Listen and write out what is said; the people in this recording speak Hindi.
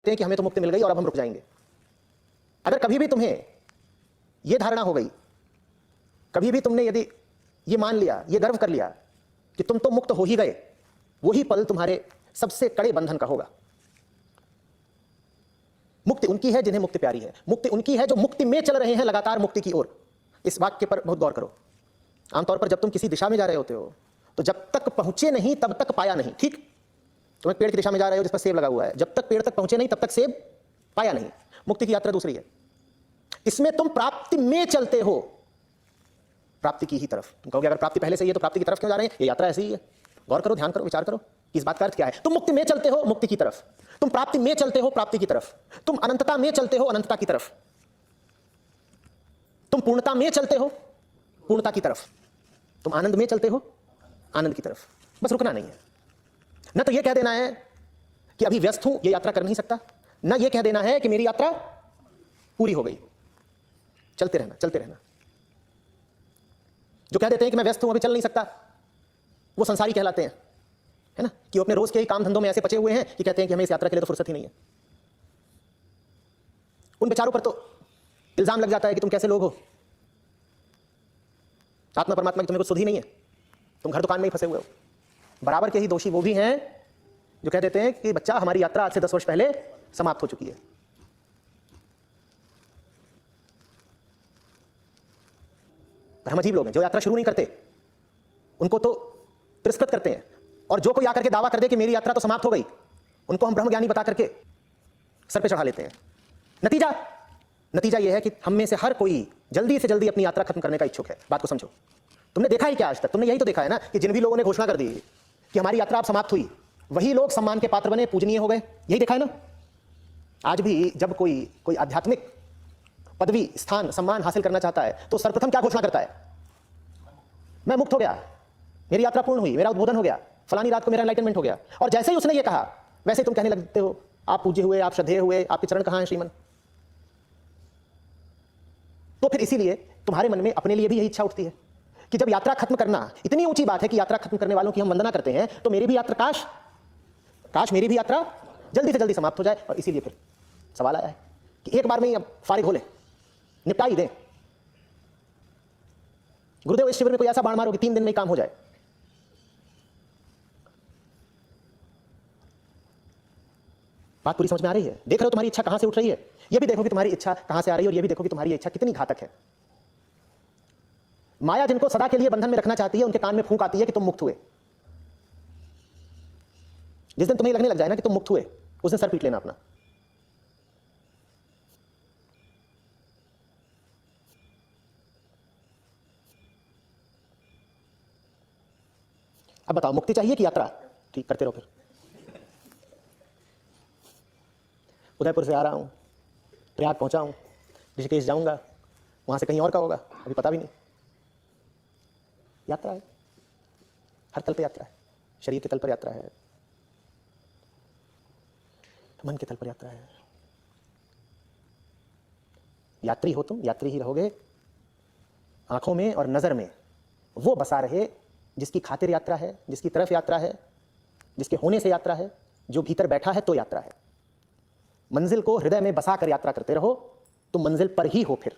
देखते हैं कि हमें तो मुक्ति मिल गई और अब हम रुक जाएंगे। अगर कभी भी तुम्हें यह धारणा हो गई, कभी भी तुमने यदि ये मान लिया, ये गर्व कर लिया कि तुम तो मुक्त हो ही गए, वही पल तुम्हारे सबसे कड़े बंधन का होगा। मुक्ति उनकी है जिन्हें मुक्ति प्यारी है, मुक्ति उनकी है जो मुक्ति में चल रहे हैं लगातार मुक्ति की ओर। इस वाक्य पर बहुत गौर करो। आमतौर पर जब तुम किसी दिशा में जा रहे होते हो तो जब तक पहुंचे नहीं तब तक पाया नहीं। ठीक, तुम एक पेड़ की दिशा में जा रहे हो जिस पर सेब लगा हुआ है, जब तक पेड़ तक पहुंचे नहीं तब तक सेब पाया नहीं। मुक्ति की यात्रा दूसरी है, इसमें तुम प्राप्ति में चलते हो, प्राप्ति की ही तरफ। तुम कहोगे अगर प्राप्ति पहले से ही है तो प्राप्ति की तरफ क्यों जा रहे हैं? ये यात्रा ऐसी ही है। गौर करो, ध्यान करो, विचार करो कि इस बात का अर्थ क्या है। तुम मुक्ति में चलते हो मुक्ति की तरफ, तुम प्राप्ति में चलते हो प्राप्ति की तरफ, तुम अनंतता में चलते हो अनंतता की तरफ, तुम पूर्णता में चलते हो पूर्णता की तरफ, तुम आनंद में चलते हो आनंद की तरफ। बस रुकना नहीं है। न तो यह कह देना है कि अभी व्यस्त हूं, यह यात्रा कर नहीं सकता, न यह कह देना है कि मेरी यात्रा पूरी हो गई। चलते रहना, चलते रहना। जो कह देते हैं कि मैं व्यस्त हूं, अभी चल नहीं सकता, वो संसारी कहलाते हैं, है ना, कि वो अपने रोज के ही काम धंधों में ऐसे पचे हुए हैं कि कहते हैं कि हमें इस यात्रा के लिए तो फुर्सत ही नहीं है। उन बेचारों पर तो इल्जाम लग जाता है कि तुम कैसे लोग हो, आत्मा परमात्मा की तुम्हें कुछ सुध ही नहीं है, तुम घर दुकान में ही फंसे हुए हो। बराबर के ही दोषी वो भी हैं जो कह देते हैं कि बच्चा हमारी यात्रा आज से 10 वर्ष पहले समाप्त हो चुकी है। पर हम अजीब लोग हैं, जो यात्रा शुरू नहीं करते उनको तो तिरस्कृत करते हैं, और जो कोई आकर के दावा कर दे कि मेरी यात्रा तो समाप्त हो गई, उनको हम ब्रह्मज्ञानी बता करके सर पे चढ़ा लेते हैं। नतीजा यह है कि हम में से हर कोई जल्दी से जल्दी अपनी यात्रा खत्म करने का इच्छुक है। बात को समझो। तुमने देखा ही क्या आज तक? तुमने यही तो देखा है ना कि जिन भी लोगों ने घोषणा कर दी कि हमारी यात्रा अब समाप्त हुई, वही लोग सम्मान के पात्र बने, पूजनीय हो गए। यही देखा है ना। आज भी जब कोई आध्यात्मिक पदवी, स्थान, सम्मान हासिल करना चाहता है तो सर्वप्रथम क्या घोषणा करता है? मैं मुक्त हो गया, मेरी यात्रा पूर्ण हुई, मेरा उद्बोधन हो गया, फलानी रात को मेरा एनलाइटनमेंट हो गया। और जैसे ही उसने ये कहा वैसे ही तुम कहने लगते हो आप पूज्य हुए, आप श्रद्धेय हुए, आपके चरण कहां हैं श्रीमन। तो फिर इसीलिए तुम्हारे मन में अपने लिए भी यही इच्छा उठती है कि जब यात्रा खत्म करना इतनी ऊंची बात है कि यात्रा खत्म करने वालों की हम वंदना करते हैं, तो मेरी भी यात्रा काश मेरी भी यात्रा जल्दी से जल्दी समाप्त हो जाए। और इसीलिए फिर सवाल आया है कि एक बार में ही अब फारिग हो ले, निपटा ही दें। गुरुदेव इस शिविर में कोई ऐसा बाण मारो कि 3 दिन में ही काम हो जाए। बात पूरी समझ में आ रही है? देख रहे हो तुम्हारी इच्छा कहां से उठ रही है, यह भी देखो कि तुम्हारी इच्छा कहां से आ रही है, और यह भी देखो कि तुम्हारी इच्छा कितनी घातक है। माया जिनको सदा के लिए बंधन में रखना चाहती है, उनके कान में फूंक आती है कि तुम मुक्त हुए। जिस दिन तुम्हें लगने लग जाए ना कि तुम मुक्त हुए, उस दिन सर पीट लेना अपना। अब बताओ, मुक्ति चाहिए कि यात्रा? ठीक, करते रहो। फिर उदयपुर से आ रहा हूं, प्रयाग पहुंचा हूं, ऋषिकेश जाऊंगा, वहां से कहीं और का होगा, अभी पता भी नहीं। यात्रा है, हर तल पर यात्रा है। शरीर के तल पर यात्रा है, मन के तल पर यात्रा है। यात्री हो तुम, यात्री ही रहोगे। आंखों में और नजर में वो बसा रहे जिसकी खातिर यात्रा है, जिसकी तरफ यात्रा है, जिसके होने से यात्रा है, जो भीतर बैठा है तो यात्रा है। मंजिल को हृदय में बसा कर यात्रा करते रहो, तुम मंजिल पर ही हो फिर।